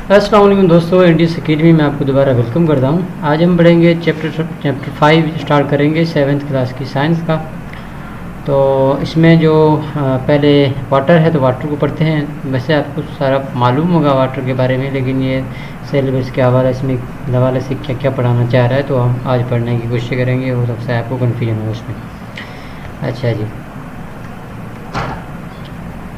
अस्सलाम वालेकुम दोस्तों, इंडियस अकेडमी में आपको दोबारा वेलकम करता हूँ। आज हम पढ़ेंगे चैप्टर 5 स्टार्ट करेंगे 7th क्लास की साइंस का। तो इसमें जो पहले वाटर है तो वाटर को पढ़ते हैं। वैसे आपको सारा मालूम होगा वाटर के बारे में, लेकिन ये सिलेबस के हवाले से क्या क्या पढ़ाना चाह रहा है तो हम आज पढ़ने की कोशिश करेंगे। हो सकता है आपको कन्फ्यूजन हो उसमें। अच्छा जी,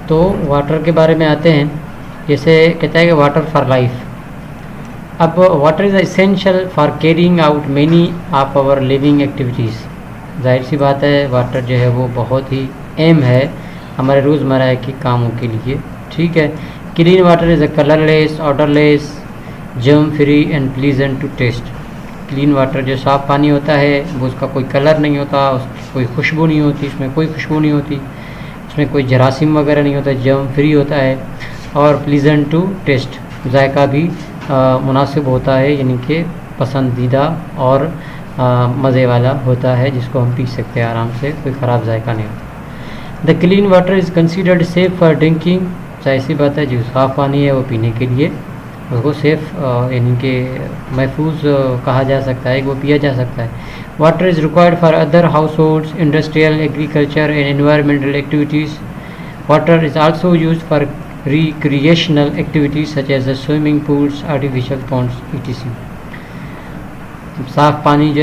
तो वाटर के बारे में आते हैं। जैसे कहता है कि वाटर फॉर लाइफ। अब water is essential for carrying out many of our living activities. जाहिर सी बात है, वाटर जो है वो बहुत ही अहम है हमारे रोज़मर्रा के कामों के लिए। ठीक है। Clean water is a colourless, odourless, germ free and pleasant to taste. Clean water जो साफ़ पानी होता है वो उसका कोई कलर नहीं होता, उसकी कोई खुशबू नहीं होती, उसमें कोई खुशबू नहीं होती, उसमें कोई जरासीम वगैरह नहीं होता, जर्म फ्री होता है और प्लीजेंट टू टेस्ट, जायका भी मुनासिब होता है, यानी कि पसंदीदा और मज़े वाला होता है, जिसको हम पी सकते हैं आराम से, कोई ख़राब जायका नहीं होता। The clean water is considered safe for drinking. जाहिर सी बात है, जो साफ़ पानी है वो पीने के लिए उसको सेफ़ यानी कि महफूज कहा जा सकता है, वो पिया जा सकता है। Water is required for other house holds, industrial, agriculture and environmental activities. Water is also used for recreational activities such as the swimming pools, artificial ponds, etc. साफ़ पानी जो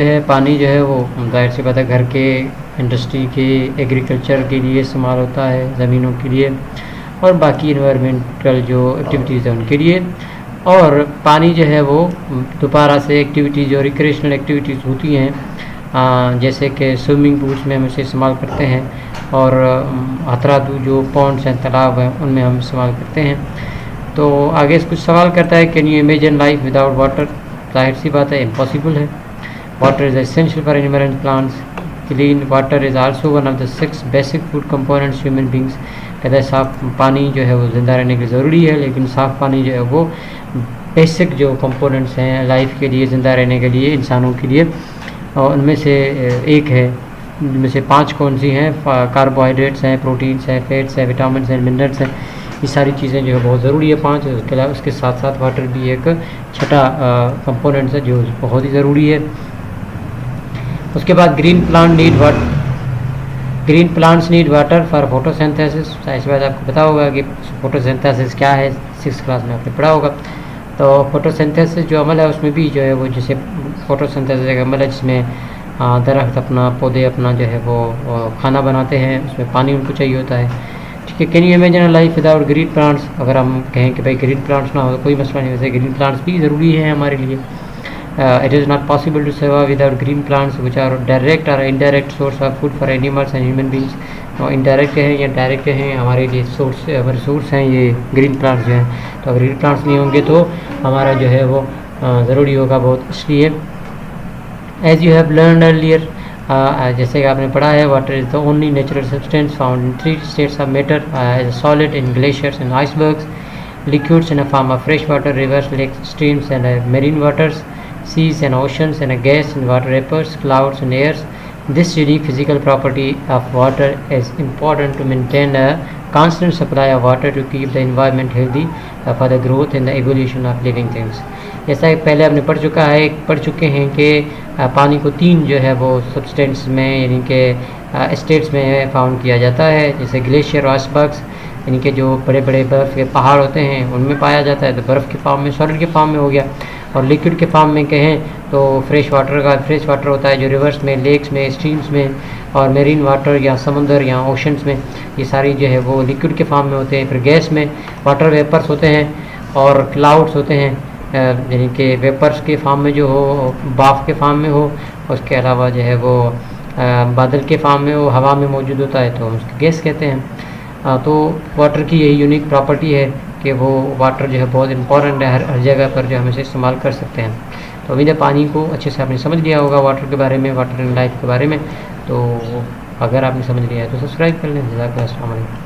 है वो जाहिर सी बात है घर के, इंडस्ट्री के, एग्रीकल्चर के लिए इस्तेमाल होता है, ज़मीनों के लिए और बाकी इन्वायरमेंटल जो एक्टिविटीज़ हैं उनके लिए। और पानी जो है वो दोबारा से एक्टिविटीज़ जो रिक्रिएशनल एक्टिविटीज़ होती हैं, जैसे कि स्विमिंग पूल्स में हम इसे इस्तेमाल करते हैं और हथरादू जो पॉन्ड्स हैं, तालाब हैं, उनमें हम इस्तेमाल करते हैं। तो आगे कुछ सवाल करता है, can you imagine life without water? जाहिर सी बात है, इम्पॉसिबल है। Water is essential for animal and plants. Clean water is also one of the 6 basic food components human beings. कहता है साफ़ पानी जो है वो ज़िंदा रहने के लिए ज़रूरी है, लेकिन साफ़ पानी जो है वो बेसिक जो कंपोनेंट्स हैं लाइफ के लिए, ज़िंदा रहने के लिए, इंसानों के लिए, और उनमें से एक है। इनमें से 5 कौन सी हैं? कार्बोहाइड्रेट्स हैं, प्रोटीन्स हैं, फैट्स हैं, विटामिन हैं, मिनरल्स हैं। ये सारी चीज़ें जो है बहुत ज़रूरी है 5। उसके अलावा उसके साथ साथ वाटर भी एक छठा कंपोनेंट्स है जो बहुत ही ज़रूरी है। उसके बाद green plants need water for photosynthesis. इस बात आपको पता होगा कि फोटोसिंथेसिस क्या है, 6th क्लास में आपने पढ़ा होगा। तो फोटोसिंथेसिस जो अमल है उसमें भी जो है वो, जैसे फोटोसिंथेसिस एक अमल है जिसमें दरख्त अपना, पौधे अपना जो है वो खाना बनाते हैं, उसमें पानी उनको चाहिए होता है। ठीक है। Can you imagine life without green plants? अगर हम कहें कि भाई ग्रीन प्लांट्स ना हो तो कोई मसला नहीं, वैसे ग्रीन प्लांट्स भी ज़रूरी है हमारे लिए। It is not possible to survive without green plants which are direct और indirect source of food for animals and human beings. तो इनडायरेक्ट हैं या डायरेक्ट हैं, हमारे लिए हमारे सोर्स हैं ये ग्रीन प्लांट्स जो हैं। तो अगर ग्रीन प्लांट्स नहीं होंगे तो हमारा जो है वो ज़रूरी होगा बहुत। इसलिए as you have learn earlier, जैसे कि आपने पढ़ा है, water is the only natural substance found in 3 states of matter, as solid in glaciers and icebergs, liquids in a form of fresh water, rivers, lakes, streams and marine waters, seas and oceans, and a gas and water vapors, clouds and airs. This unique physical property of water is important to maintain a constant supply of water to keep the environment healthy for the growth and the evolution of living things. जैसा कि पहले हमने पढ़ चुके हैं कि पानी को 3 जो है वो सब्सटेंस में, यानी कि स्टेट्स में फाउंड किया जाता है, जैसे ग्लेशियर और आइसबर्ग्स, यानी कि जो बड़े बड़े बर्फ़ के पहाड़ होते हैं उनमें पाया जाता है, तो बर्फ़ के फॉर्म में, सॉलिड के फॉर्म में हो गया। और लिक्विड के फॉर्म में कहें तो फ्रेश वाटर होता है जो रिवर्स में, लेक्स में, स्ट्रीम्स में, और मेरीन वाटर या समुंदर या ओशंस में, ये सारी जो है वो लिक्विड के फॉर्म में होते हैं। फिर गैस में वाटर वेपर्स होते हैं और क्लाउड्स होते हैं, यानी कि वेपर्स के फॉर्म में जो हो, बाफ के फॉर्म में हो, उसके अलावा जो है वो बादल के फॉर्म में हो, हवा में मौजूद होता है, तो उसको गैस कहते हैं। तो वाटर की यही यूनिक प्रॉपर्टी है कि वो वाटर जो है बहुत इंपॉर्टेंट है, हर जगह पर जो हम इसे इस्तेमाल कर सकते हैं। तो उम्मीद है पानी को अच्छे से आपने समझ लिया होगा, वाटर के बारे में, वाटर एंड लाइफ के बारे में। तो अगर आपने समझ लिया है तो सब्सक्राइब कर लें। जज़ाकल्लाह, अस्सलाम वालेकुम।